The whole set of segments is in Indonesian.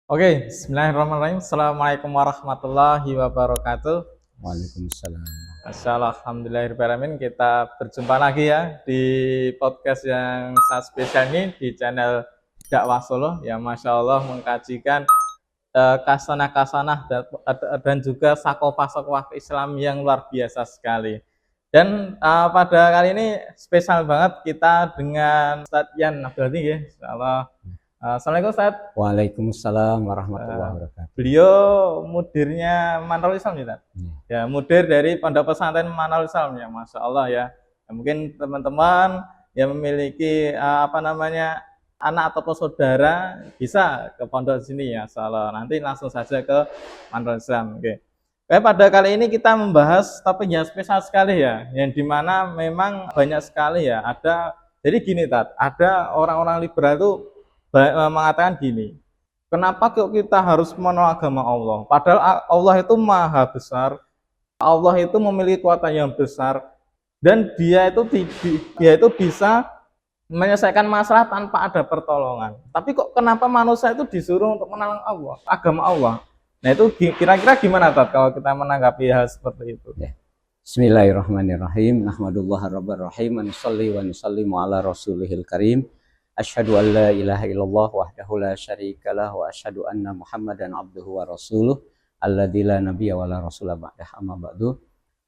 Oke, bismillahirrahmanirrahim. Assalamualaikum warahmatullahi wabarakatuh. Waalaikumsalam. Masya Allah, alhamdulillahirrahmanirrahim. Kita berjumpa lagi ya di podcast yang sangat spesial ini di channel Dakwah Solo yang Masya Allah mengkajikan kasanah-kasanah dan juga sakofah-sakofah Islam yang luar biasa sekali. Dan pada kali ini spesial banget kita dengan Ustadz Yan Abdul ya, Insya Allah. Assalamualaikum Ustaz. Waalaikumsalam warahmatullahi wabarakatuh. Beliau mudirnya Manarul Islam ya, ya mudir dari Pondok Pesantren Manarul Islam ya, Masya Allah ya. Ya mungkin teman-teman yang memiliki anak ataupun saudara bisa ke pondok sini ya, Insya Allah. Nanti langsung saja ke Manarul Islam. Oke. Pada kali ini kita membahas topik yang spesial sekali ya, yang dimana memang banyak sekali ya. Jadi gini Tat, ada orang-orang liberal itu mengatakan gini, kenapa kok kita harus menolak agama Allah? Padahal Allah itu maha besar, Allah itu memiliki kekuatan yang besar, dan dia itu bisa menyelesaikan masalah tanpa ada pertolongan. Tapi kok kenapa manusia itu disuruh untuk menolak Allah, agama Allah? Nah itu kira-kira gimana Tat kalau kita menanggapi hal seperti itu? Ya. Bismillahirrahmanirrahim. Nahmadullahi rabbil rahim. Wa nusalli wa nusallimu ala rasulihil karim. Asyhadu an la ilaha illallah wahdahu la syarikalah wa asyhadu anna Muhammadan abduhu wa rasuluh alladzi la nabiyya wa la rasula ba'dah, amma ba'du.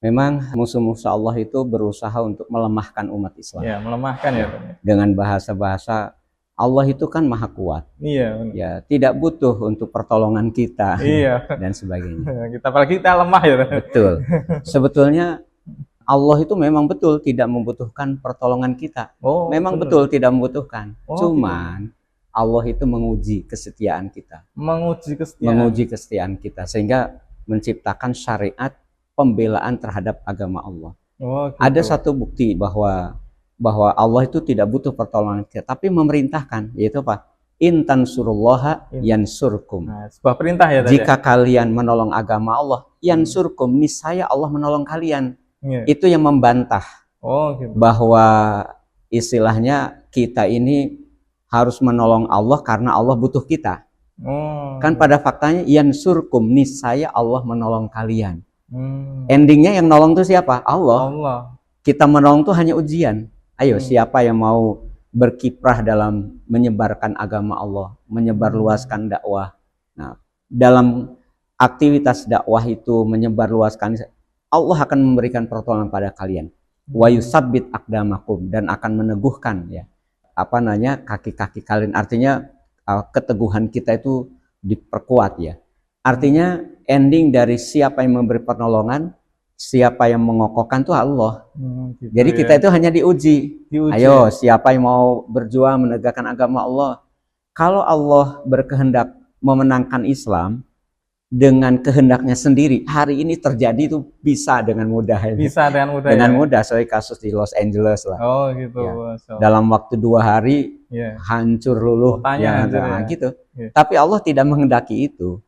Memang musuh-musuh Allah itu berusaha untuk melemahkan umat Islam. Ya, melemahkan ya. Dengan bahasa-bahasa Allah itu kan maha kuat. Iya. Ya, tidak butuh untuk pertolongan kita. Iya. Dan sebagainya. Apalagi kita lemah ya. Betul. Sebetulnya Allah itu memang betul tidak membutuhkan pertolongan kita. Memang betul tidak membutuhkan. Cuman Allah itu menguji kesetiaan kita. Menguji kesetiaan kita sehingga menciptakan syariat pembelaan terhadap agama Allah. Ada satu bukti bahwa Allah itu tidak butuh pertolongan kita, tapi memerintahkan, yaitu apa? Intan surullaha yansurkum. Nah, sebuah perintah ya. Jika kalian menolong agama Allah, yansurkum, niscaya Allah menolong kalian. Itu yang membantah gitu. Bahwa istilahnya kita ini harus menolong Allah karena Allah butuh kita. Kan pada faktanya yansurkum, niscaya Allah menolong kalian. Endingnya yang nolong itu siapa? Allah. Kita menolong itu hanya ujian. Ayo, siapa yang mau berkiprah dalam menyebarkan agama Allah, menyebarluaskan dakwah. Nah, dalam aktivitas dakwah itu menyebarluaskan, Allah akan memberikan pertolongan pada kalian. Wa yusabbit aqdamakum, dan akan meneguhkan ya kaki-kaki kalian. Artinya keteguhan kita itu diperkuat ya. Artinya ending dari siapa yang memberi pertolongan, siapa yang mengokohkan itu Allah. Gitu. Jadi kita itu hanya diuji. Ayo, siapa yang mau berjuang menegakkan agama Allah? Kalau Allah berkehendak memenangkan Islam dengan kehendaknya sendiri, hari ini terjadi itu bisa dengan mudah. Bisa dengan mudah. Dengan mudah. Soal kasus di Los Angeles lah. Gitu. Ya. Dalam waktu 2 hari hancur luluh. Gitu. Tapi Allah tidak menghendaki itu.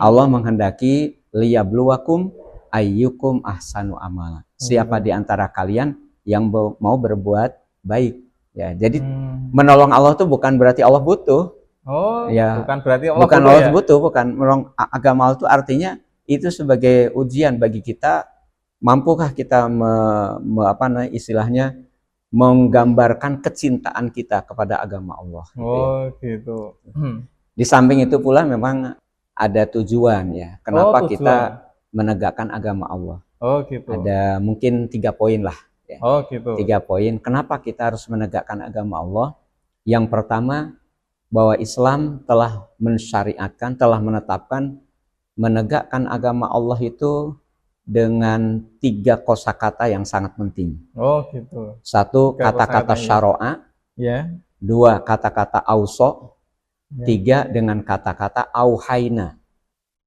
Allah menghendaki liyabluwakum ayyukum ahsanu amala. Siapa di antara kalian yang mau berbuat baik. Ya, jadi menolong Allah itu bukan berarti Allah butuh. Bukan berarti Allah butuh, bukan. Menolong agama Allah itu artinya itu sebagai ujian bagi kita, mampukah kita istilahnya menggambarkan kecintaan kita kepada agama Allah. Gitu. Di samping itu pula memang ada tujuan ya. Kenapa kita menegakkan agama Allah? Gitu. Ada mungkin 3 poin lah. Ya. Gitu. 3 poin. Kenapa kita harus menegakkan agama Allah? Yang pertama, bahwa Islam telah mensyariatkan, telah menetapkan menegakkan agama Allah itu dengan 3 kosakata yang sangat penting. Gitu. 1, kata-kata syara'a. 2, kata-kata auso. 3, dengan kata-kata auhaina.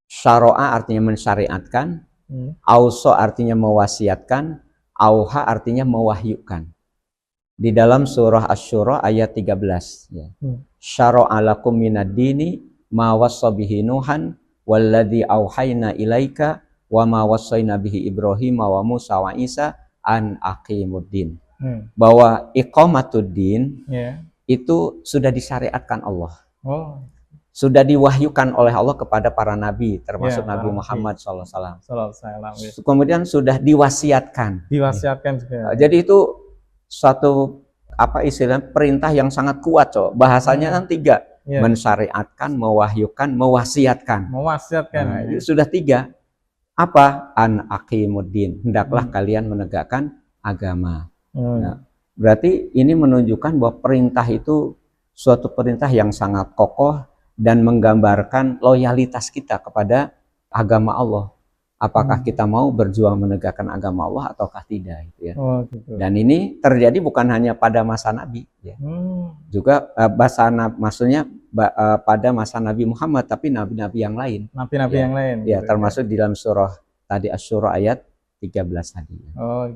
Syara'a artinya mensyariatkan, auso artinya mewasiatkan, auha artinya mewahyukan. Di dalam surah Asy-Syura ayat 13 ya. Syara'a lakum minad dini ma wassa bihi Nuhan walladzi auhayna ilaika wa ma wassayna bihi Ibrahim wa Musa wa Isa an aqimuddin. Bahwa iqamatuddin itu sudah disyariatkan Allah. sudah diwahyukan oleh Allah kepada para nabi, termasuk Ya, Nabi para Muhammad SAW. Nabi. Kemudian sudah diwasiatkan. Diwasiatkan juga. Jadi itu suatu apa istilahnya perintah yang sangat kuat, coba. Bahasanya kan tiga, Ya. mensyariatkan, mewahyukan, mewasiatkan. Mewasiatkan. Nah, itu sudah tiga. Apa? An aqimuddin, hendaklah kalian menegakkan agama. Nah, berarti ini menunjukkan bahwa perintah itu suatu perintah yang sangat kokoh dan menggambarkan loyalitas kita kepada agama Allah. Apakah kita mau berjuang menegakkan agama Allah ataukah tidak, gitu ya. Gitu. Dan ini terjadi bukan hanya pada masa Nabi, ya. Juga maksudnya pada masa Nabi Muhammad, tapi nabi-nabi yang lain. Nabi-nabi ya, yang lain. Ya, gitu, termasuk di dalam surah tadi Asy-Syura ayat 13 tadi.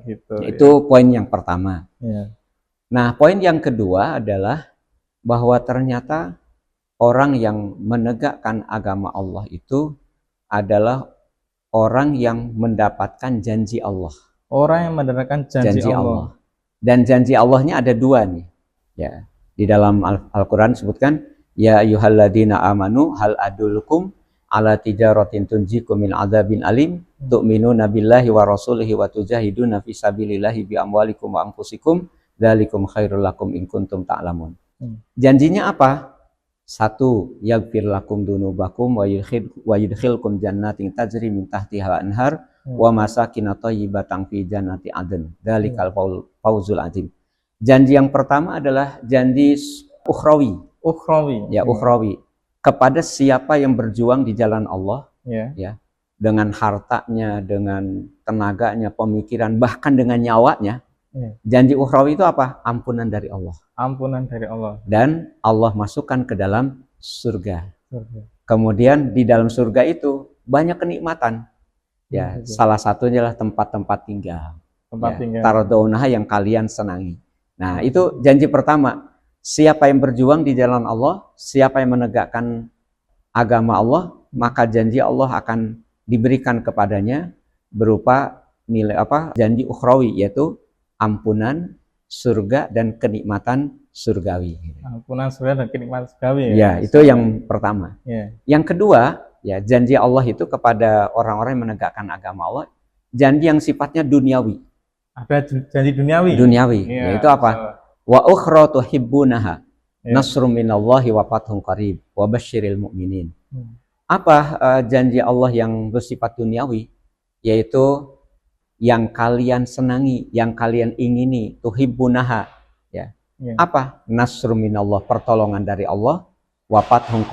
Gitu. Itu poin yang pertama. Ya. Nah, poin yang kedua adalah bahwa ternyata orang yang menegakkan agama Allah itu adalah orang yang mendapatkan janji Allah. Orang yang mendapatkan janji Allah. Dan janji Allahnya ada dua nih. Ya, di dalam Al-Quran disebutkan, ya ayyuhalladzina amanu hal adullukum ala tijaratin tunjikum min adzabin alim tu'minuna billahi wa rasulihi wa tujahiduna fi sabilillahi bi amwalikum wa anfusikum dzalikum khairul lakum in kuntum ta'lamun. Janjinya apa? Satu, yaghfir lakum dunubakum wa yudkhilkum jannatin tajri min tahtiha anhar wa masakin thayyibatan fi jannati adn. Dzalikal fawzul azim. Janji yang pertama adalah janji ukhrawi. Ya, ukhrawi. Kepada siapa yang berjuang di jalan Allah, ya, dengan hartanya, dengan tenaganya, pemikiran, bahkan dengan nyawanya. Janji ukhrawi itu apa? Ampunan dari Allah. Ampunan dari Allah. Dan Allah masukkan ke dalam surga. Kemudian di dalam surga itu banyak kenikmatan. Ya, salah satunya adalah tempat-tempat tinggal. Tardaunaha yang kalian senangi. Nah, itu janji pertama. Siapa yang berjuang di jalan Allah, siapa yang menegakkan agama Allah, maka janji Allah akan diberikan kepadanya berupa nilai apa? Janji ukhrawi, yaitu ampunan, surga, dan kenikmatan surgawi. Ampunan surga dan kenikmatan surgawi. Ya, itu yang pertama. Yang kedua, ya, janji Allah itu kepada orang-orang yang menegakkan agama Allah, janji yang sifatnya duniawi. Ada janji duniawi. Duniawi, yaitu apa? Wa ukhra tuhibbunaha nasrum minallahi wa fathun qarib wa basyiril mu'minin. Apa janji Allah yang bersifat duniawi? Yaitu yang kalian senangi, yang kalian ingini, tuhibbunaha, ya. Apa? Nasrum minallah, pertolongan dari Allah, wa fathun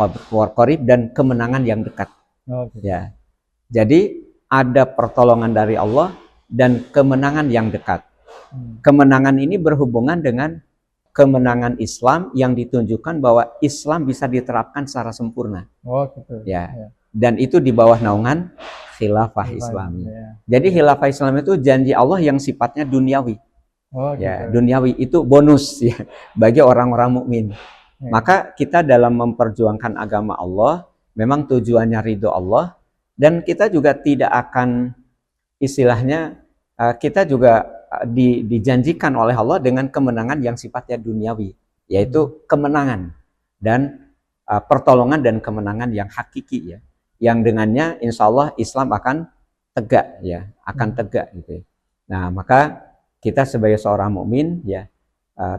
qarib, dan kemenangan yang dekat. Ya. Jadi ada pertolongan dari Allah dan kemenangan yang dekat. Kemenangan ini berhubungan dengan kemenangan Islam yang ditunjukkan bahwa Islam bisa diterapkan secara sempurna. Gitu. Ya. Dan itu di bawah naungan khilafah Islami. Jadi khilafah Islam itu janji Allah yang sifatnya duniawi. Ya, gitu. Duniawi itu bonus ya bagi orang-orang mukmin. Maka kita dalam memperjuangkan agama Allah memang tujuannya ridho Allah, dan kita juga tidak akan istilahnya kita juga dijanjikan oleh Allah dengan kemenangan yang sifatnya duniawi, yaitu kemenangan dan pertolongan dan kemenangan yang hakiki, ya, yang dengannya insya Allah Islam akan tegak, ya, akan tegak gitu. Nah, maka kita sebagai seorang mukmin, ya,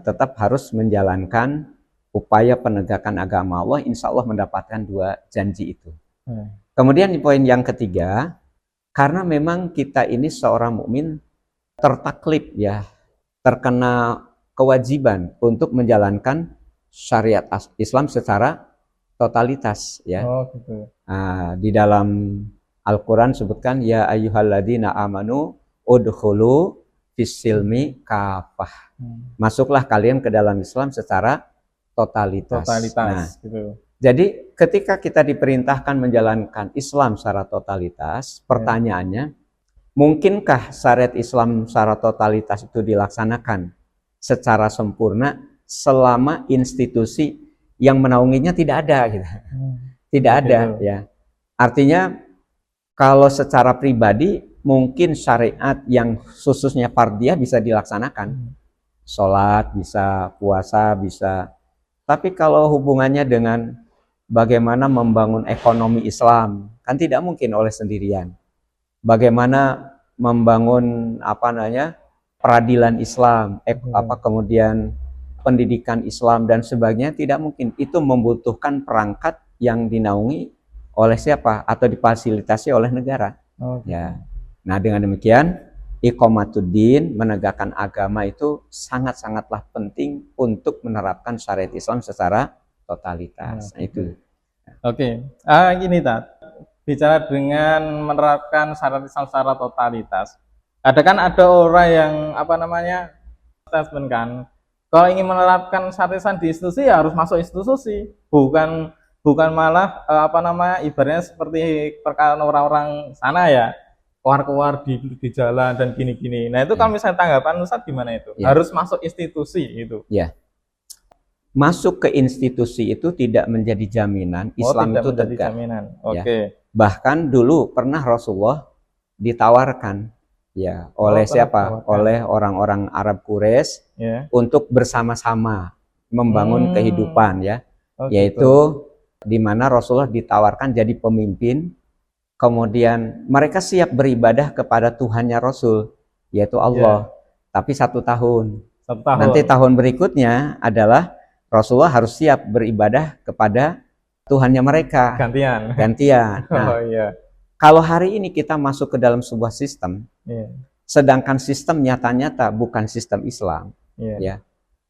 tetap harus menjalankan upaya penegakan agama Allah, insya Allah mendapatkan dua janji itu. Kemudian poin yang ketiga, karena memang kita ini seorang mukmin tertaklif, ya, terkena kewajiban untuk menjalankan syariat Islam secara totalitas, ya. Gitu. Nah, di dalam Al-Quran sebutkan ya ayyuhalladzina amanu udkhulu fis-silmi kafah. Masuklah kalian ke dalam Islam secara totalitas. Nah, gitu. Jadi ketika kita diperintahkan menjalankan Islam secara totalitas, pertanyaannya, mungkinkah syariat Islam secara totalitas itu dilaksanakan secara sempurna selama institusi yang menaunginya tidak ada, gitu. Tidak ada, ya. Artinya kalau secara pribadi mungkin syariat yang khususnya fardiyah bisa dilaksanakan. Sholat bisa, puasa bisa. Tapi kalau hubungannya dengan bagaimana membangun ekonomi Islam, kan tidak mungkin oleh sendirian. Bagaimana membangun peradilan Islam, kemudian pendidikan Islam dan sebagainya, tidak mungkin. Itu membutuhkan perangkat yang dinaungi oleh siapa atau difasilitasi oleh negara. Ya. Nah, dengan demikian iqamatuddin, menegakkan agama itu sangat-sangatlah penting untuk menerapkan syariat Islam secara totalitas. Nah, itu. Oke. Gini Tat, bicara dengan menerapkan syariat Islam secara totalitas. Ada orang yang statement kan, kalau ingin menerapkan syariat Islam di institusi ya harus masuk institusi, bukan malah ibaratnya seperti perkara orang-orang sana ya, keluar di jalan dan gini-gini. Nah itu kalau misalnya tanggapan Ustaz gimana itu? Harus masuk institusi itu? Ya. Masuk ke institusi itu tidak menjadi jaminan Islam itu tegak. Oke. Bahkan dulu pernah Rasulullah ditawarkan oleh siapa? Oleh orang-orang Arab Quraisy untuk bersama-sama membangun kehidupan yaitu di mana Rasulullah ditawarkan jadi pemimpin, kemudian mereka siap beribadah kepada Tuhannya Rasul, yaitu Allah, tapi 1 tahun. Nanti tahun berikutnya adalah Rasulullah harus siap beribadah kepada Tuhannya mereka. Gantian. Nah, kalau hari ini kita masuk ke dalam sebuah sistem, sedangkan sistem nyata-nyata bukan sistem Islam,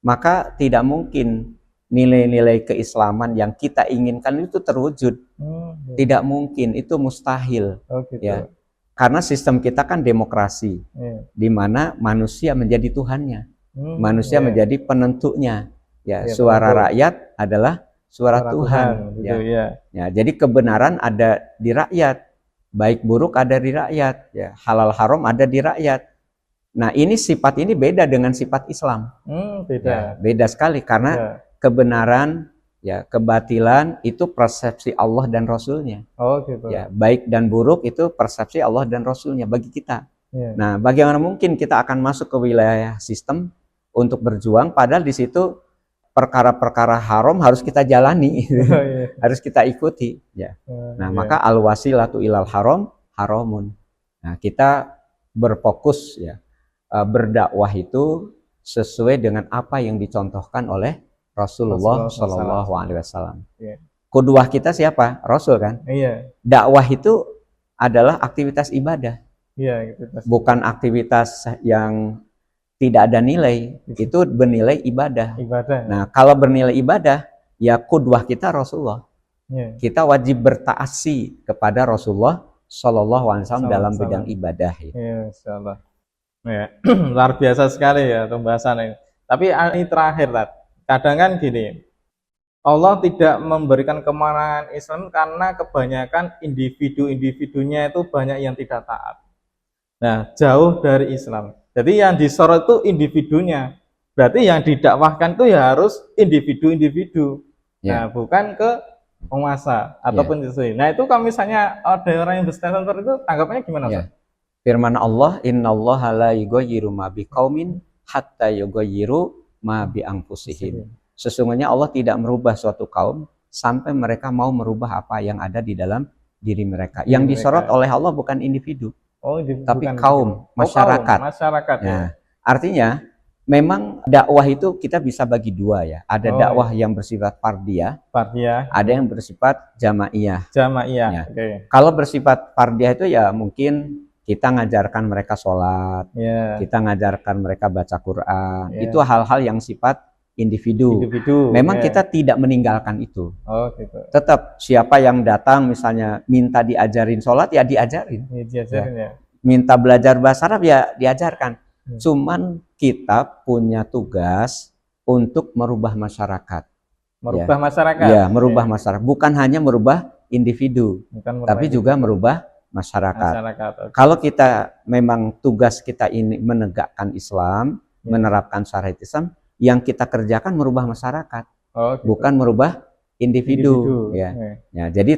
maka tidak mungkin nilai-nilai keislaman yang kita inginkan itu terwujud. Tidak mungkin, itu mustahil. Karena sistem kita kan demokrasi, di mana manusia menjadi Tuhannya, manusia menjadi penentunya. Suara rakyat adalah suara Tuhan. Jadi kebenaran ada di rakyat, baik buruk ada di rakyat, halal haram ada di rakyat. Nah, sifat ini beda dengan sifat Islam. Beda sekali karena kebenaran, kebatilan itu persepsi Allah dan Rasulnya. Baik dan buruk itu persepsi Allah dan Rasulnya bagi kita. Nah, bagaimana mungkin kita akan masuk ke wilayah sistem untuk berjuang, padahal di situ perkara-perkara haram harus kita jalani, harus kita ikuti. Maka al-wasilatu ilal haram haramun. Nah, kita berfokus berdakwah itu sesuai dengan apa yang dicontohkan oleh Rasulullah Shallallahu Alaihi Wasallam. Qudwah kita siapa? Rasul kan? Dakwah itu adalah aktivitas ibadah, bukan aktivitas yang tidak ada nilai. Itu bernilai ibadah. Nah, kalau bernilai ibadah, ya qudwah kita Rasulullah. Kita wajib bertaasi kepada Rasulullah Shallallahu Alaihi Wasallam dalam bidang ibadah. Insyaallah. Luar biasa sekali ya pembahasan ini. Tapi ini terakhir, kadang kan gini, Allah tidak memberikan kemenangan Islam karena kebanyakan individunya itu banyak yang tidak taat. Nah, jauh dari Islam. Jadi yang disorot itu individunya. Berarti yang didakwahkan itu ya harus individu-individu. Nah, bukan ke penguasa ataupun institusi. Nah, itu kalau misalnya ada orang yang berstatus seperti itu, tanggapannya gimana, Pak? Firman Allah, innallaha la yughayyiru ma biqaumin hatta yughayyiru ma bi anfusihim. Sesungguhnya Allah tidak merubah suatu kaum sampai mereka mau merubah apa yang ada di dalam diri mereka. Yang disorot oleh Allah bukan individu, tapi kaum, masyarakat. Artinya memang dakwah itu kita bisa bagi dua ya. Ada dakwah yang bersifat fardiyah, ada yang bersifat jamaiyah. Kalau bersifat fardiyah itu ya mungkin kita ngajarkan mereka sholat, kita ngajarkan mereka baca Quran. Itu hal-hal yang sifat individu. Memang kita tidak meninggalkan itu. Tetap siapa yang datang misalnya minta diajarin sholat ya diajarin. Minta belajar bahasa Arab ya diajarkan. Cuman kita punya tugas untuk merubah masyarakat. Merubah masyarakat. Ya, merubah masyarakat. Bukan hanya merubah individu, tapi juga merubah masyarakat. Kalau kita memang tugas kita ini menegakkan Islam, menerapkan syariat Islam, yang kita kerjakan merubah masyarakat, bukan merubah individu. Jadi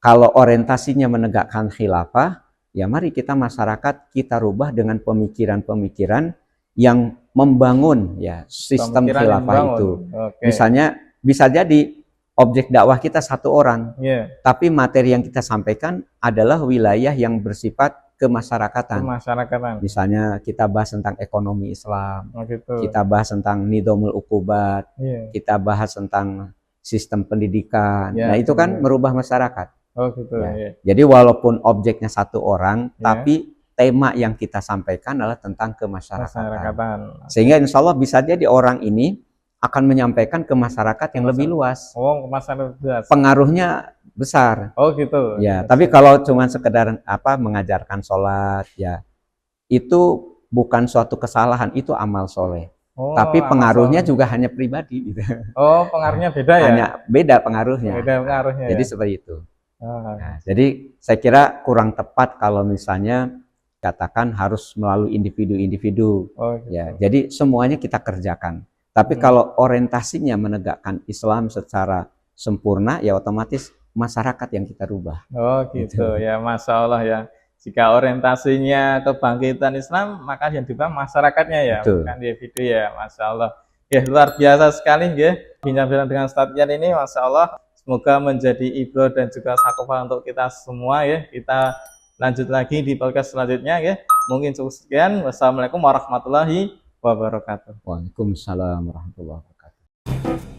kalau orientasinya menegakkan khilafah, ya mari kita masyarakat kita rubah dengan pemikiran-pemikiran yang membangun sistem khilafah itu. Misalnya bisa jadi objek dakwah kita satu orang, Iya. tapi materi yang kita sampaikan adalah wilayah yang bersifat kemasyarakatan. Kemasyarakatan. Misalnya kita bahas tentang ekonomi Islam, Oh gitu. kita bahas tentang nidhamul uqubat, Iya. kita bahas tentang sistem pendidikan. Ya, Nah, itu kan benar. merubah masyarakat. Oh gitu. Ya. Iya. Jadi walaupun objeknya satu orang, Ya. tapi tema yang kita sampaikan adalah tentang kemasyarakatan. Masyarakatan. Sehingga insya Allah bisa jadi orang ini akan menyampaikan ke masyarakat yang lebih luas. Oh, ke masyarakat. Pengaruhnya besar. Oh gitu. Ya, tapi kalau cuma sekedar mengajarkan sholat, ya itu bukan suatu kesalahan, itu amal soleh. Oh, Tapi amal pengaruhnya soleh. juga hanya pribadi, gitu. Oh, pengaruhnya beda ya? Hanya beda pengaruhnya. Beda pengaruhnya. Jadi ya? seperti itu. Oh, Nah, jadi saya kira kurang tepat kalau misalnya katakan harus melalui individu-individu. oh gitu. Ya, jadi semuanya kita kerjakan. Tapi kalau orientasinya menegakkan Islam secara sempurna, ya otomatis masyarakat yang kita rubah. Oh gitu ya, Masya Allah ya. Jika orientasinya kebangkitan Islam, maka yang diubah masyarakatnya ya, Betul. bukan individu ya, Masya Allah. Ya luar biasa sekali ya, bincang-bincang dengan Ustadz Yan ini, Masya Allah. Semoga menjadi ibroh dan juga sakofah untuk kita semua ya. Kita lanjut lagi di podcast selanjutnya ya. Mungkin cukup sekian. Wassalamualaikum warahmatullahi wabarakatuh. Waalaikumsalam warahmatullahi wabarakatuh.